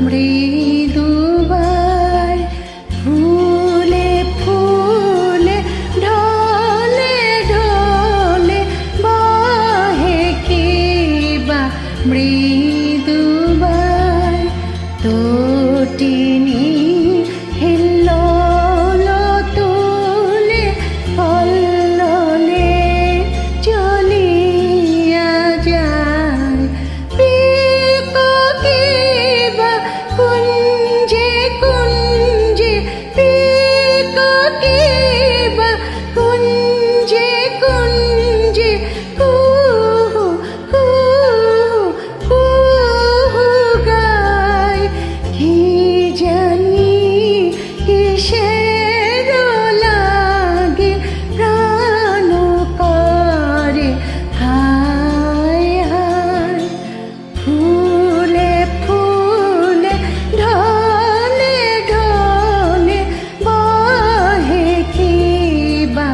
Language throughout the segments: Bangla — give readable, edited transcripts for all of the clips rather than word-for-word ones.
মৃদুবাই ফুলে ফুলে ঢলে ঢলে বহে কিবা মৃদুবাই তটিনী হিল্লোল তুলে অল্ললে চলিয়া যায় পিককিবা কুঞ্জে কুঞ্জে পিককিবা কুঞ্জে কুঞ্জে কুহু কুহু কুহু গায় কি জানি কিসের লাগে প্রাণ করে হায় হায় ফুলে ফুলে ঢলে ঢলে বহে কিবা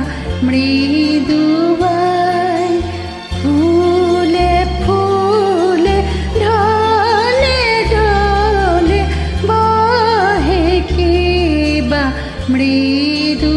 মৃদুবাই ফুলে ফুলে ঢলে ঢলে বহে কিবা মৃদু